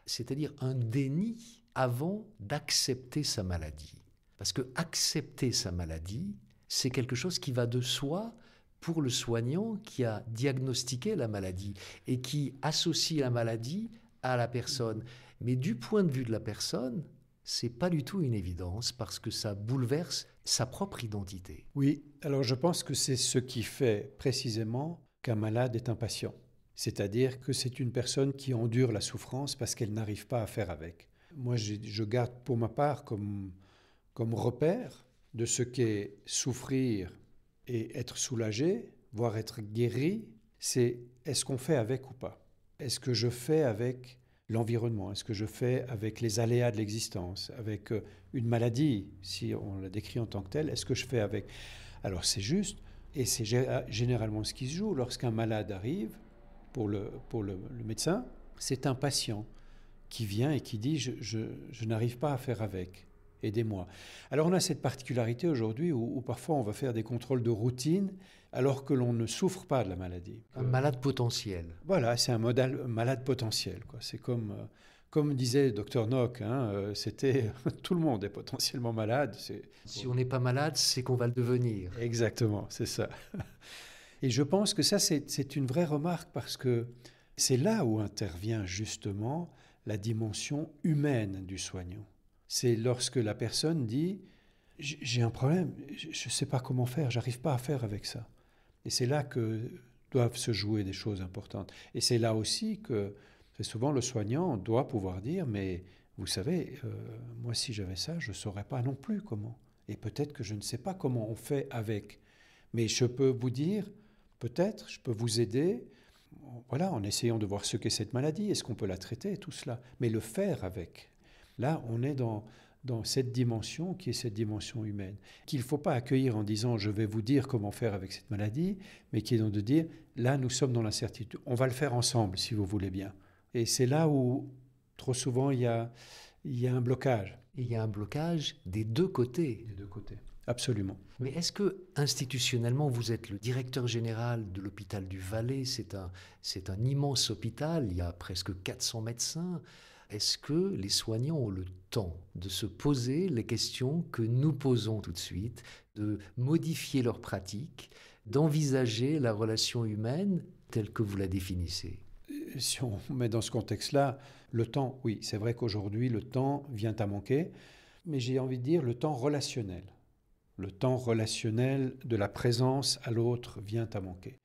Speaker 1: c'est-à-dire un déni avant d'accepter sa maladie? Parce que accepter sa maladie, c'est quelque chose qui va de soi pour le soignant qui a diagnostiqué la maladie et qui associe la maladie à la personne. Mais du point de vue de la personne, c'est pas du tout une évidence parce que ça bouleverse sa propre identité.
Speaker 2: Oui, alors je pense que c'est ce qui fait précisément qu'un malade est un patient. C'est-à-dire que c'est une personne qui endure la souffrance parce qu'elle n'arrive pas à faire avec. Moi, je garde pour ma part comme repère de ce qu'est souffrir et être soulagé, voire être guéri, c'est est-ce qu'on fait avec ou pas? Est-ce que je fais avec l'environnement? Est-ce que je fais avec les aléas de l'existence? Avec une maladie, si on la décrit en tant que telle, est-ce que je fais avec? Alors c'est juste, et c'est généralement ce qui se joue lorsqu'un malade arrive pour le médecin, c'est un patient qui vient et qui dit je n'arrive pas à faire avec. Aidez-moi. Alors on a cette particularité aujourd'hui où parfois on va faire des contrôles de routine alors que l'on ne souffre pas de la maladie.
Speaker 1: Un malade potentiel.
Speaker 2: Voilà, c'est un malade potentiel, quoi. C'est comme disait le docteur Nock, c'était tout le monde est potentiellement malade.
Speaker 1: Si on n'est pas malade, c'est qu'on va le devenir.
Speaker 2: Exactement, c'est ça. Et je pense que ça, c'est une vraie remarque parce que c'est là où intervient justement la dimension humaine du soignant. C'est lorsque la personne dit « j'ai un problème, je ne sais pas comment faire, j'arrive pas à faire avec ça ». Et c'est là que doivent se jouer des choses importantes. Et c'est là aussi que très souvent le soignant doit pouvoir dire « mais vous savez, moi si j'avais ça, je ne saurais pas non plus comment. Et peut-être que je ne sais pas comment on fait avec. Mais je peux vous dire, peut-être, je peux vous aider, voilà, en essayant de voir ce qu'est cette maladie, est-ce qu'on peut la traiter, tout cela. Mais le faire avec. » Là, on est dans cette dimension qui est cette dimension humaine, qu'il ne faut pas accueillir en disant « je vais vous dire comment faire avec cette maladie », mais qui est donc de dire « là, nous sommes dans l'incertitude, on va le faire ensemble, si vous voulez bien ». Et c'est là où, trop souvent, il y a un blocage.
Speaker 1: Et il y a un blocage des deux côtés.
Speaker 2: Des deux côtés, absolument.
Speaker 1: Mais est-ce que, institutionnellement, vous êtes le directeur général de l'hôpital du Valais, c'est un immense hôpital, il y a presque 400 médecins. Est-ce que les soignants ont le temps de se poser les questions que nous posons tout de suite, de modifier leurs pratiques, d'envisager la relation humaine telle que vous la définissez?
Speaker 2: Si on met dans ce contexte-là, le temps, oui, c'est vrai qu'aujourd'hui, le temps vient à manquer, mais j'ai envie de dire le temps relationnel. Le temps relationnel de la présence à l'autre vient à manquer.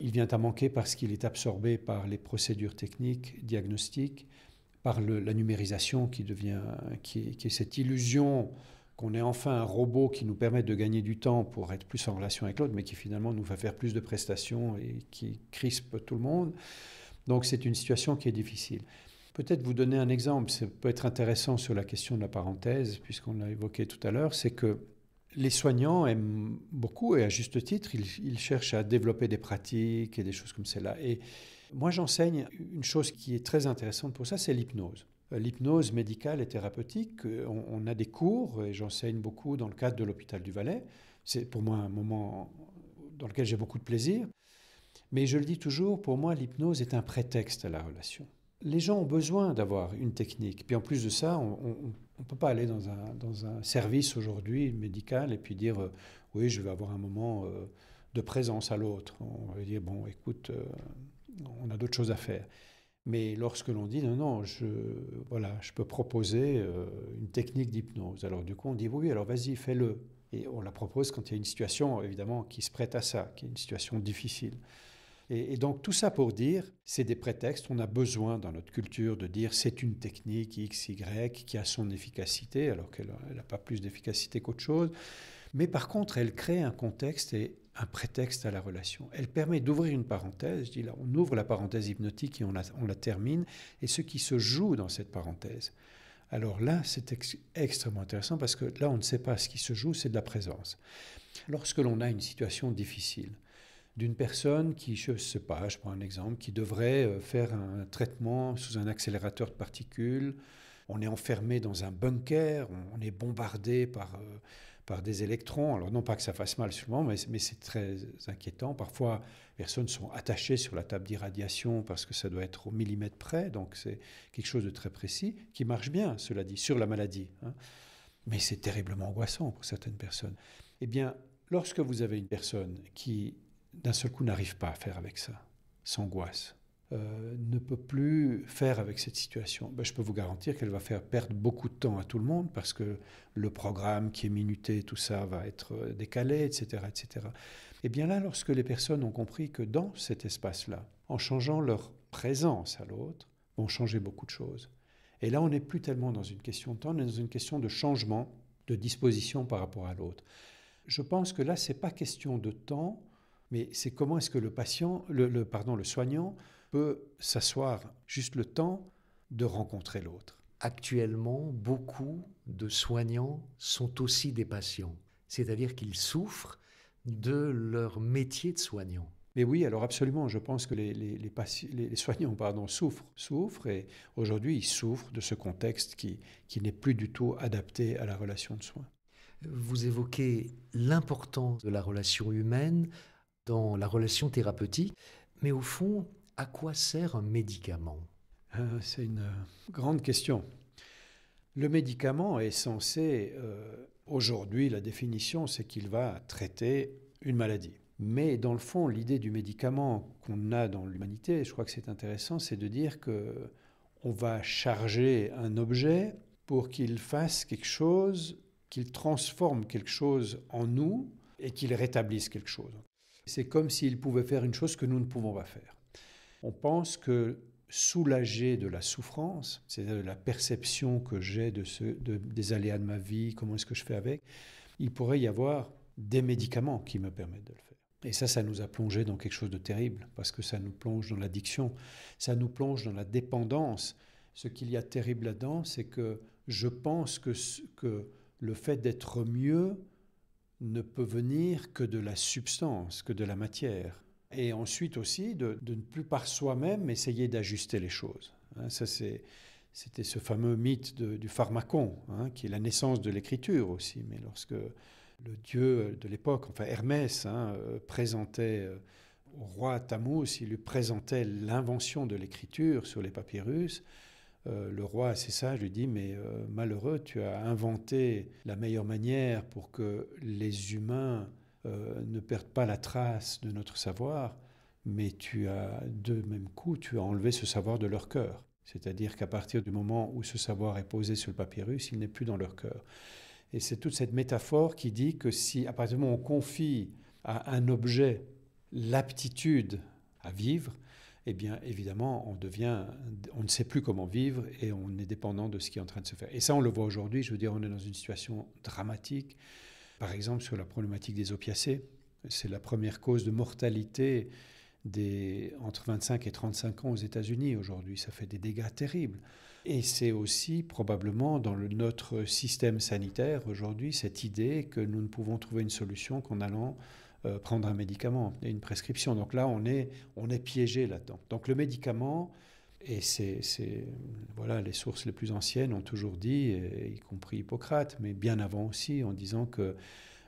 Speaker 2: Il vient à manquer parce qu'il est absorbé par les procédures techniques, diagnostiques, par la numérisation qui est cette illusion qu'on ait enfin un robot qui nous permette de gagner du temps pour être plus en relation avec l'autre, mais qui finalement nous va faire plus de prestations et qui crispe tout le monde. Donc c'est une situation qui est difficile. Peut-être vous donner un exemple, ça peut être intéressant sur la question de la parenthèse, puisqu'on l'a évoqué tout à l'heure, c'est que les soignants aiment beaucoup, et à juste titre, ils cherchent à développer des pratiques et des choses comme celle-là. Et moi, j'enseigne une chose qui est très intéressante pour ça, c'est l'hypnose. L'hypnose médicale et thérapeutique, on a des cours, et j'enseigne beaucoup dans le cadre de l'hôpital du Valais. C'est pour moi un moment dans lequel j'ai beaucoup de plaisir. Mais je le dis toujours, pour moi, l'hypnose est un prétexte à la relation. Les gens ont besoin d'avoir une technique. Puis en plus de ça, on ne peut pas aller dans un service aujourd'hui médical et puis dire oui, je vais avoir un moment de présence à l'autre. On va dire bon, écoute, on a d'autres choses à faire. Mais lorsque l'on dit non, je peux proposer une technique d'hypnose. Alors du coup, on dit oui, alors vas-y, fais-le. Et on la propose quand il y a une situation, évidemment, qui se prête à ça, qui est une situation difficile. Et donc tout ça pour dire, c'est des prétextes. On a besoin dans notre culture de dire c'est une technique X, Y qui a son efficacité, alors qu'elle n'a pas plus d'efficacité qu'autre chose. Mais par contre, elle crée un contexte et un prétexte à la relation. Elle permet d'ouvrir une parenthèse. Je dis là, on ouvre la parenthèse hypnotique et on la termine. Et ce qui se joue dans cette parenthèse. Alors là, c'est extrêmement intéressant parce que là, on ne sait pas ce qui se joue, c'est de la présence. Lorsque l'on a une situation difficile, d'une personne qui, je ne sais pas, je prends un exemple, qui devrait faire un traitement sous un accélérateur de particules, on est enfermé dans un bunker, on est bombardé par des électrons. Alors non pas que ça fasse mal seulement, mais c'est très inquiétant. Parfois, les personnes sont attachées sur la table d'irradiation parce que ça doit être au millimètre près, donc c'est quelque chose de très précis, qui marche bien, cela dit, sur la maladie. Mais c'est terriblement angoissant pour certaines personnes. Eh bien, lorsque vous avez une personne qui, d'un seul coup, n'arrive pas à faire avec ça, s'angoisse, ne peut plus faire avec cette situation, je peux vous garantir qu'elle va faire perdre beaucoup de temps à tout le monde parce que le programme qui est minuté, tout ça va être décalé, etc., etc. Et bien là, lorsque les personnes ont compris que dans cet espace-là, en changeant leur présence à l'autre, vont changer beaucoup de choses. Et là, on n'est plus tellement dans une question de temps, on est dans une question de changement, de disposition par rapport à l'autre. Je pense que là, ce n'est pas question de temps, mais c'est comment est-ce que le soignant peut s'asseoir juste le temps de rencontrer l'autre.
Speaker 1: Actuellement, beaucoup de soignants sont aussi des patients, c'est-à-dire qu'ils souffrent de leur métier de soignant.
Speaker 2: Mais oui, alors absolument, je pense que les soignants souffrent et aujourd'hui ils souffrent de ce contexte qui n'est plus du tout adapté à la relation de soins.
Speaker 1: Vous évoquez l'importance de la relation humaine dans la relation thérapeutique, mais au fond, à quoi sert un médicament ?
Speaker 2: C'est une grande question. Le médicament est censé, aujourd'hui la définition c'est qu'il va traiter une maladie. Mais dans le fond, l'idée du médicament qu'on a dans l'humanité, je crois que c'est intéressant, c'est de dire qu'on va charger un objet pour qu'il fasse quelque chose, qu'il transforme quelque chose en nous et qu'il rétablisse quelque chose. C'est comme s'il pouvait faire une chose que nous ne pouvons pas faire. On pense que soulager de la souffrance, c'est-à-dire de la perception que j'ai des aléas de ma vie, comment est-ce que je fais avec, il pourrait y avoir des médicaments qui me permettent de le faire. Et ça nous a plongé dans quelque chose de terrible, parce que ça nous plonge dans l'addiction, ça nous plonge dans la dépendance. Ce qu'il y a de terrible là-dedans, c'est que je pense que le fait d'être mieux ne peut venir que de la substance, que de la matière. Et ensuite aussi, de ne plus par soi-même essayer d'ajuster les choses. C'était ce fameux mythe du pharmacon, qui est la naissance de l'écriture aussi. Mais lorsque le dieu de l'époque, enfin Hermès, présentait au roi Tammuz, il lui présentait l'invention de l'écriture sur les papyrus, le roi assez sage lui dit « Mais malheureux, tu as inventé la meilleure manière pour que les humains ne perdent pas la trace de notre savoir, mais tu as de même coup, tu as enlevé ce savoir de leur cœur. » C'est-à-dire qu'à partir du moment où ce savoir est posé sur le papyrus, il n'est plus dans leur cœur. Et c'est toute cette métaphore qui dit que si, à partir du moment où on confie à un objet l'aptitude à vivre, eh bien, évidemment, on ne sait plus comment vivre et on est dépendant de ce qui est en train de se faire. Et ça, on le voit aujourd'hui. Je veux dire, on est dans une situation dramatique. Par exemple, sur la problématique des opiacés, c'est la première cause de mortalité entre 25 et 35 ans aux États-Unis aujourd'hui. Ça fait des dégâts terribles. Et c'est aussi probablement dans notre système sanitaire aujourd'hui cette idée que nous ne pouvons trouver une solution qu'en allant prendre un médicament et une prescription. Donc là, on est piégé là-dedans. Donc le médicament, et voilà, les sources les plus anciennes ont toujours dit, y compris Hippocrate, mais bien avant aussi, en disant que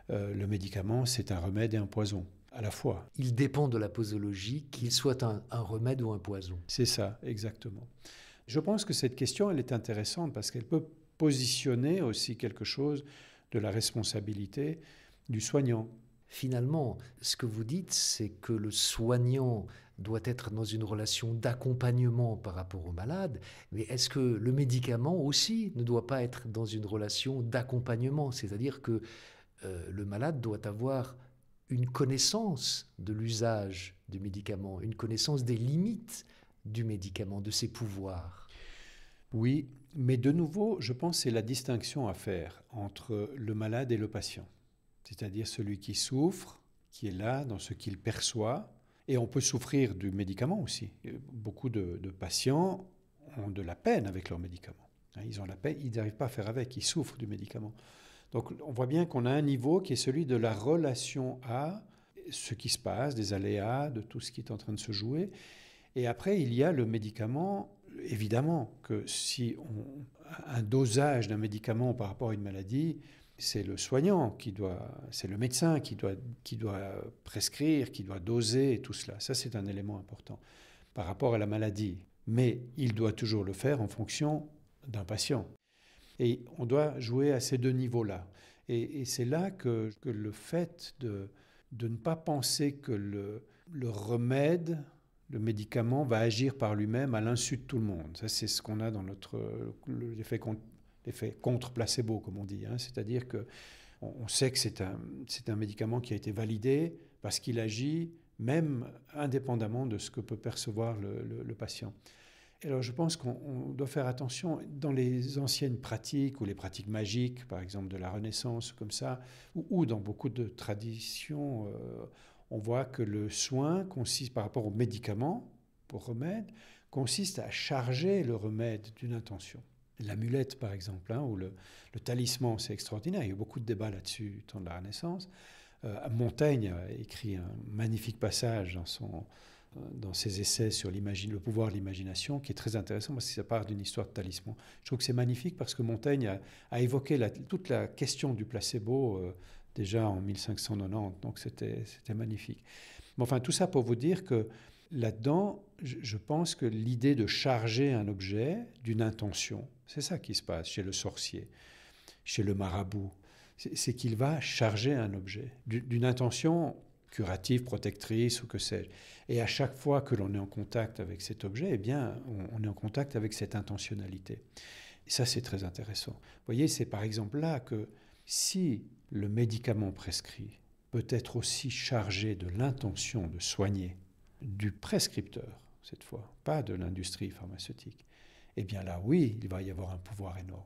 Speaker 2: le médicament, c'est un remède et un poison à la fois.
Speaker 1: Il dépend de la posologie, qu'il soit un remède ou un poison.
Speaker 2: C'est ça, exactement. Je pense que cette question, elle est intéressante parce qu'elle peut positionner aussi quelque chose de la responsabilité du soignant.
Speaker 1: Finalement, ce que vous dites, c'est que le soignant doit être dans une relation d'accompagnement par rapport au malade, mais est-ce que le médicament aussi ne doit pas être dans une relation d'accompagnement ? C'est-à-dire que le malade doit avoir une connaissance de l'usage du médicament, une connaissance des limites du médicament, de ses pouvoirs.
Speaker 2: Oui, mais de nouveau, je pense que c'est la distinction à faire entre le malade et le patient. C'est-à-dire celui qui souffre, qui est là dans ce qu'il perçoit, et on peut souffrir du médicament aussi. Beaucoup de patients ont de la peine avec leurs médicaments. Ils ont la paix, ils n'arrivent pas à faire avec, ils souffrent du médicament. Donc on voit bien qu'on a un niveau qui est celui de la relation à ce qui se passe, des aléas, de tout ce qui est en train de se jouer. Et après, il y a le médicament. Évidemment que si un dosage d'un médicament par rapport à une maladie, c'est le soignant c'est le médecin qui doit prescrire, qui doit doser tout cela. Ça, c'est un élément important par rapport à la maladie. Mais il doit toujours le faire en fonction d'un patient. Et on doit jouer à ces deux niveaux-là. Et c'est là que le fait de ne pas penser que le remède, le médicament va agir par lui-même à l'insu de tout le monde. Ça, c'est ce qu'on a dans l'effet contre placebo, comme on dit. C'est-à-dire qu'on sait que c'est un médicament qui a été validé parce qu'il agit même indépendamment de ce que peut percevoir le patient. Alors je pense qu'on doit faire attention dans les anciennes pratiques ou les pratiques magiques, par exemple de la Renaissance, comme ça, ou dans beaucoup de traditions, on voit que le soin consiste, par rapport au médicament, au remède, consiste à charger le remède d'une intention. L'amulette, par exemple, ou le talisman, c'est extraordinaire. Il y a eu beaucoup de débats là-dessus du temps de la Renaissance. Montaigne a écrit un magnifique passage dans ses essais sur le pouvoir de l'imagination, qui est très intéressant parce que ça part d'une histoire de talisman. Je trouve que c'est magnifique parce que Montaigne a évoqué toute la question du placebo déjà en 1590, donc c'était magnifique. Mais enfin, tout ça pour vous dire que là-dedans, je pense que l'idée de charger un objet d'une intention, c'est ça qui se passe chez le sorcier, chez le marabout, c'est qu'il va charger un objet d'une intention curative, protectrice ou que sais-je. Et à chaque fois que l'on est en contact avec cet objet, eh bien, on est en contact avec cette intentionnalité. Et ça, c'est très intéressant. Vous voyez, c'est par exemple là que si le médicament prescrit peut être aussi chargé de l'intention de soigner du prescripteur, cette fois, pas de l'industrie pharmaceutique, eh bien là, oui, il va y avoir un pouvoir énorme.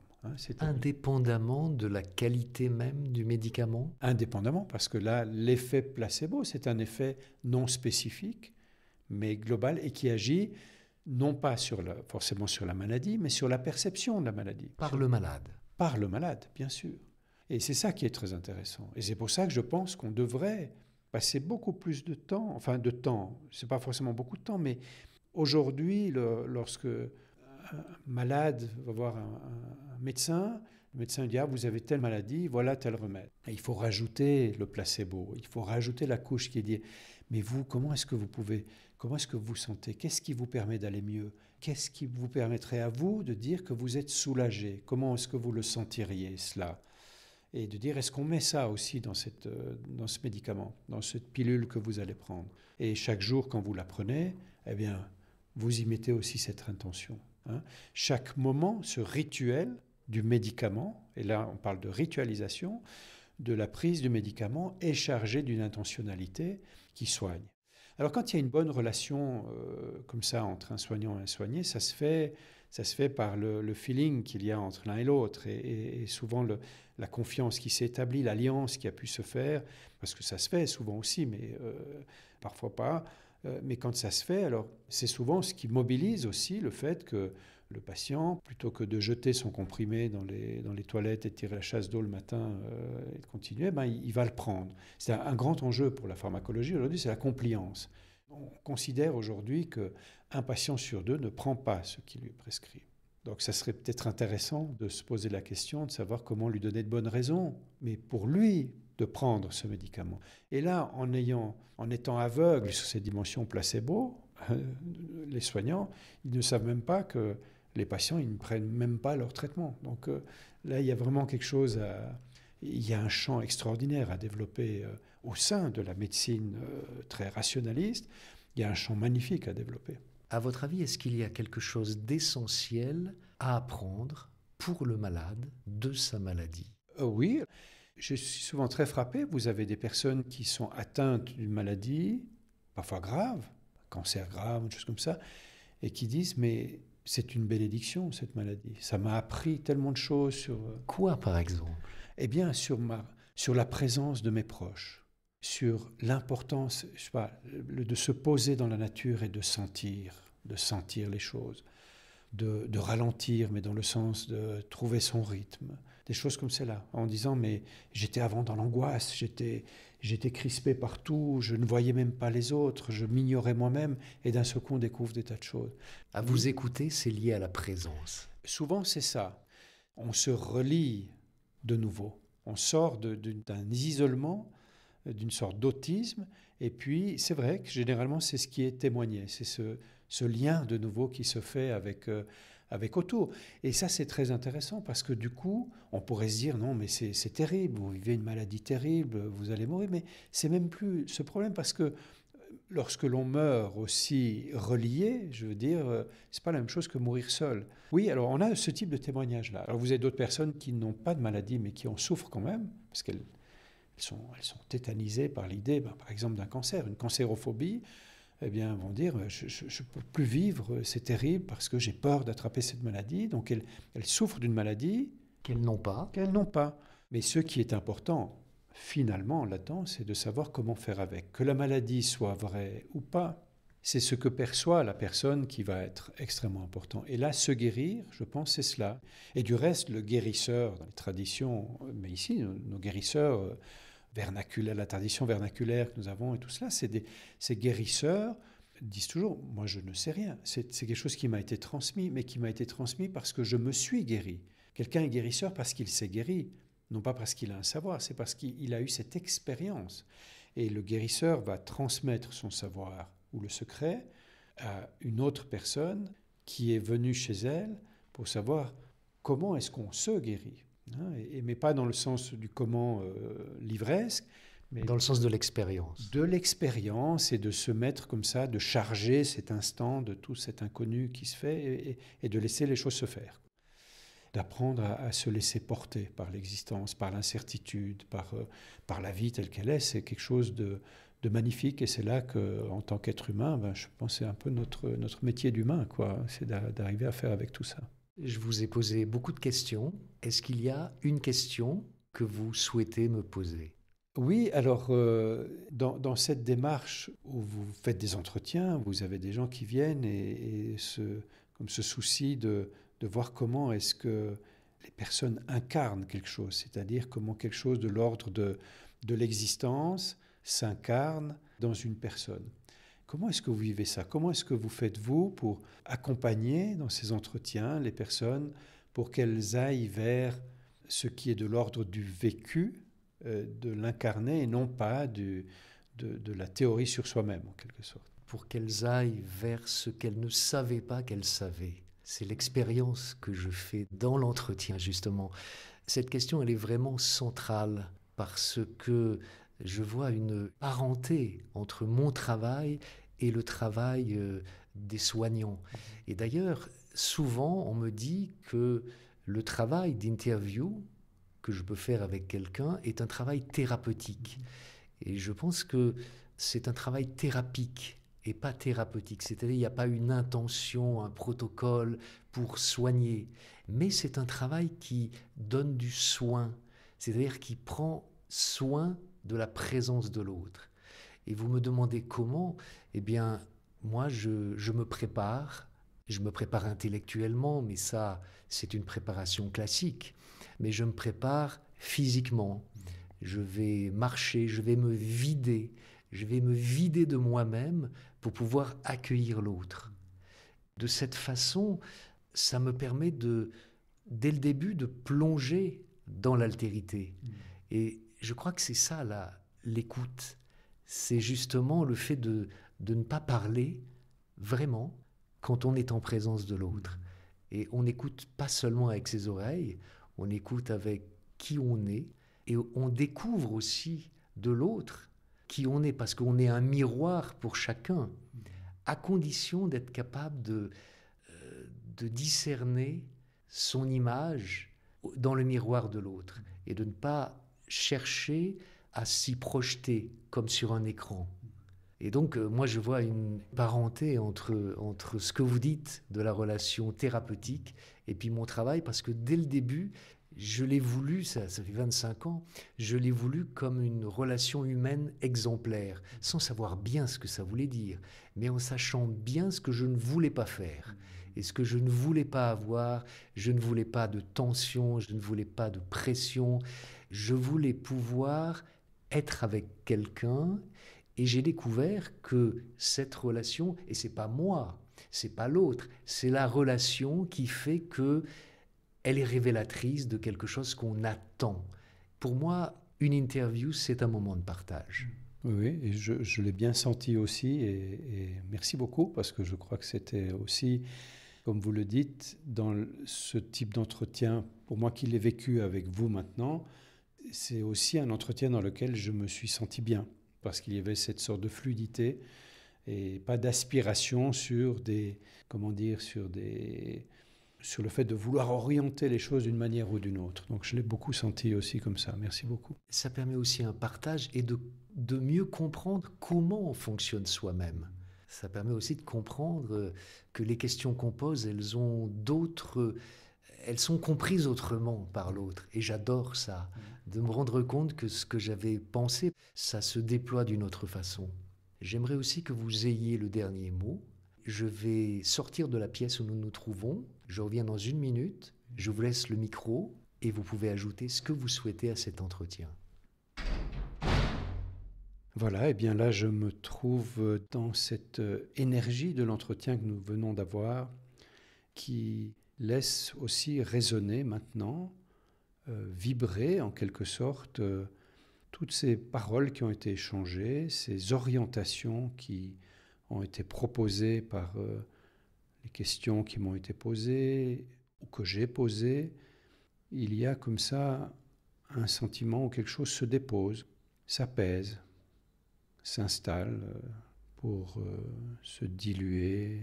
Speaker 1: Indépendamment de la qualité même du médicament ?
Speaker 2: Indépendamment, parce que là, l'effet placebo, c'est un effet non spécifique, mais global, et qui agit non pas forcément sur la maladie, mais sur la perception de la maladie.
Speaker 1: Par le malade.
Speaker 2: Par le malade, bien sûr. Et c'est ça qui est très intéressant. Et c'est pour ça que je pense qu'on devrait passer beaucoup plus de temps, c'est pas forcément beaucoup de temps, mais aujourd'hui, lorsque un malade va voir un médecin, le médecin lui dit « Ah, vous avez telle maladie, voilà tel remède ». Et il faut rajouter le placebo, il faut rajouter la couche qui dit « Mais vous, comment est-ce que vous sentez ? Qu'est-ce qui vous permet d'aller mieux ? Qu'est-ce qui vous permettrait à vous de dire que vous êtes soulagé ? Comment est-ce que vous le sentiriez, cela ?» Et de dire, est-ce qu'on met ça aussi dans ce médicament, dans cette pilule que vous allez prendre ? Et chaque jour, quand vous la prenez, eh bien, vous y mettez aussi cette intention. Chaque moment, ce rituel du médicament, et là on parle de ritualisation, de la prise du médicament est chargé d'une intentionnalité qui soigne. Alors quand il y a une bonne relation comme ça entre un soignant et un soigné, ça se fait par le feeling qu'il y a entre l'un et l'autre et souvent la confiance qui s'est établie, l'alliance qui a pu se faire, parce que ça se fait souvent aussi, mais parfois pas. Mais quand ça se fait, alors c'est souvent ce qui mobilise aussi le fait que le patient, plutôt que de jeter son comprimé dans les toilettes et de tirer la chasse d'eau le matin et de continuer, il va le prendre. C'est un grand enjeu pour la pharmacologie aujourd'hui, c'est la compliance. On considère aujourd'hui qu'un patient sur deux ne prend pas ce qui lui est prescrit. Donc ça serait peut-être intéressant de se poser la question de savoir comment lui donner de bonnes raisons, mais pour lui, de prendre ce médicament. Et là, en étant aveugle sur ces dimensions placebo, les soignants, ils ne savent même pas que les patients, ils ne prennent même pas leur traitement. Donc là, il y a vraiment quelque chose il y a un champ extraordinaire à développer au sein de la médecine très rationaliste. Il y a un champ magnifique à développer.
Speaker 1: À votre avis, est-ce qu'il y a quelque chose d'essentiel à apprendre pour le malade de sa maladie ?
Speaker 2: Oui. Je suis souvent très frappé. Vous avez des personnes qui sont atteintes d'une maladie, parfois grave, cancer grave, une chose comme ça, et qui disent « mais c'est une bénédiction cette maladie. Ça m'a appris tellement de choses sur… »
Speaker 1: Quoi par exemple ?
Speaker 2: Eh bien sur la présence de mes proches, sur l'importance, de se poser dans la nature et de sentir les choses. de ralentir, mais dans le sens de trouver son rythme. Des choses comme celle-là, en disant, mais j'étais avant dans l'angoisse, j'étais crispé partout, je ne voyais même pas les autres, je m'ignorais moi-même, et d'un seul coup, on découvre des tas de choses.
Speaker 1: À vous écouter, c'est lié à la présence.
Speaker 2: Souvent, c'est ça. On se relie de nouveau. On sort d'un isolement, d'une sorte d'autisme, et puis c'est vrai que généralement, c'est ce qui est témoigné, c'est ce lien de nouveau qui se fait avec autour. Et ça, c'est très intéressant parce que du coup, on pourrait se dire, non, mais c'est terrible, vous vivez une maladie terrible, vous allez mourir, mais c'est même plus ce problème parce que lorsque l'on meurt aussi relié, je veux dire, c'est pas la même chose que mourir seul. Oui, alors on a ce type de témoignage-là. Alors vous avez d'autres personnes qui n'ont pas de maladie, mais qui en souffrent quand même, parce qu'elles sont tétanisées par l'idée, par exemple, d'un cancer, une cancérophobie. Eh bien, vont dire, je ne peux plus vivre, c'est terrible parce que j'ai peur d'attraper cette maladie. Donc, elles souffrent d'une maladie
Speaker 1: Qu'elles n'ont pas.
Speaker 2: Mais ce qui est important, finalement, là-dedans, c'est de savoir comment faire avec. Que la maladie soit vraie ou pas, c'est ce que perçoit la personne qui va être extrêmement important. Et là, se guérir, je pense, c'est cela. Et du reste, le guérisseur, dans les traditions, mais ici, nos guérisseurs vernaculaire, la tradition vernaculaire que nous avons et tout cela, ces guérisseurs disent toujours, moi je ne sais rien, c'est quelque chose qui m'a été transmis, mais qui m'a été transmis parce que je me suis guéri. Quelqu'un est guérisseur parce qu'il s'est guéri, non pas parce qu'il a un savoir, c'est parce qu'il a eu cette expérience. Et le guérisseur va transmettre son savoir ou le secret à une autre personne qui est venue chez elle pour savoir comment est-ce qu'on se guérit. Mais pas dans le sens du comment livresque, mais
Speaker 1: dans le sens de l'expérience.
Speaker 2: De l'expérience et de se mettre comme ça, de charger cet instant de tout cet inconnu qui se fait et de laisser les choses se faire. D'apprendre à se laisser porter par l'existence, par l'incertitude, par la vie telle qu'elle est, c'est quelque chose de magnifique. Et c'est là qu'en tant qu'être humain, je pense que c'est un peu notre métier d'humain, quoi. C'est d'arriver à faire avec tout ça.
Speaker 1: Je vous ai posé beaucoup de questions. Est-ce qu'il y a une question que vous souhaitez me poser ?
Speaker 2: Oui, alors dans cette démarche où vous faites des entretiens, vous avez des gens qui viennent et comme ce souci de voir comment est-ce que les personnes incarnent quelque chose, c'est-à-dire comment quelque chose de l'ordre de l'existence s'incarne dans une personne. Comment est-ce que vous vivez ça ? Comment est-ce que vous faites-vous pour accompagner dans ces entretiens les personnes pour qu'elles aillent vers ce qui est de l'ordre du vécu, de l'incarné et non pas de la théorie sur soi-même en quelque sorte ?
Speaker 1: Pour qu'elles aillent vers ce qu'elles ne savaient pas qu'elles savaient. C'est l'expérience que je fais dans l'entretien justement. Cette question, elle est vraiment centrale parce que je vois une parenté entre mon travail et le travail des soignants. Et d'ailleurs, souvent, on me dit que le travail d'interview que je peux faire avec quelqu'un est un travail thérapeutique. Et je pense que c'est un travail thérapique et pas thérapeutique. C'est-à-dire, il n'y a pas une intention, un protocole pour soigner. Mais c'est un travail qui donne du soin. C'est-à-dire qui prend soin de la présence de l'autre. Et vous me demandez comment ? Eh bien, moi, je me prépare intellectuellement, mais ça, c'est une préparation classique. Mais je me prépare physiquement. Je vais marcher, je vais me vider de moi-même pour pouvoir accueillir l'autre. De cette façon, ça me permet dès le début, de plonger dans l'altérité. Et je crois que c'est ça, l'écoute. C'est justement le fait de ne pas parler vraiment quand on est en présence de l'autre. Et on n'écoute pas seulement avec ses oreilles, on écoute avec qui on est, et on découvre aussi de l'autre qui on est, parce qu'on est un miroir pour chacun, à condition d'être capable de discerner son image dans le miroir de l'autre, et de ne pas chercher à s'y projeter comme sur un écran. Et donc, moi, je vois une parenté entre ce que vous dites de la relation thérapeutique et puis mon travail, parce que dès le début, je l'ai voulu, ça fait 25 ans, je l'ai voulu comme une relation humaine exemplaire, sans savoir bien ce que ça voulait dire, mais en sachant bien ce que je ne voulais pas faire. Et ce que je ne voulais pas avoir, je ne voulais pas de tension, je ne voulais pas de pression, je voulais pouvoir être avec quelqu'un. Et j'ai découvert que cette relation, et c'est pas moi, c'est pas l'autre, c'est la relation qui fait que elle est révélatrice de quelque chose qu'on attend. Pour moi, une interview, c'est un moment de partage.
Speaker 2: Oui, et je l'ai bien senti aussi, et merci beaucoup, parce que je crois que c'était aussi, comme vous le dites, dans ce type d'entretien, pour moi qui l'ai vécu avec vous maintenant, c'est aussi un entretien dans lequel je me suis senti bien, parce qu'il y avait cette sorte de fluidité et pas d'aspiration sur des, comment dire, sur le fait de vouloir orienter les choses d'une manière ou d'une autre. Donc je l'ai beaucoup senti aussi comme ça. Merci beaucoup.
Speaker 1: Ça permet aussi un partage et de mieux comprendre comment on fonctionne soi-même. Ça permet aussi de comprendre que les questions qu'on pose, elles sont comprises autrement par l'autre. Et j'adore ça, de me rendre compte que ce que j'avais pensé, ça se déploie d'une autre façon. J'aimerais aussi que vous ayez le dernier mot. Je vais sortir de la pièce où nous nous trouvons. Je reviens dans 1 minute. Je vous laisse le micro et vous pouvez ajouter ce que vous souhaitez à cet entretien.
Speaker 2: Voilà, et bien là, je me trouve dans cette énergie de l'entretien que nous venons d'avoir, qui laisse aussi résonner maintenant, vibrer en quelque sorte, toutes ces paroles qui ont été échangées, ces orientations qui ont été proposées par les questions qui m'ont été posées ou que j'ai posées. Il y a comme ça un sentiment où quelque chose se dépose, s'apaise, s'installe pour se diluer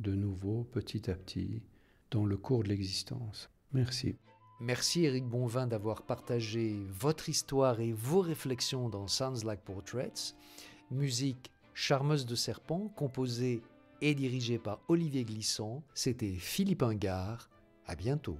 Speaker 2: de nouveau petit à petit dans le cours de l'existence. Merci.
Speaker 1: Merci Éric Bonvin d'avoir partagé votre histoire et vos réflexions dans Sounds Like Portraits. Musique Charmeuse de Serpent, composée et dirigée par Olivier Glissant. C'était Philippe Ingard. À bientôt.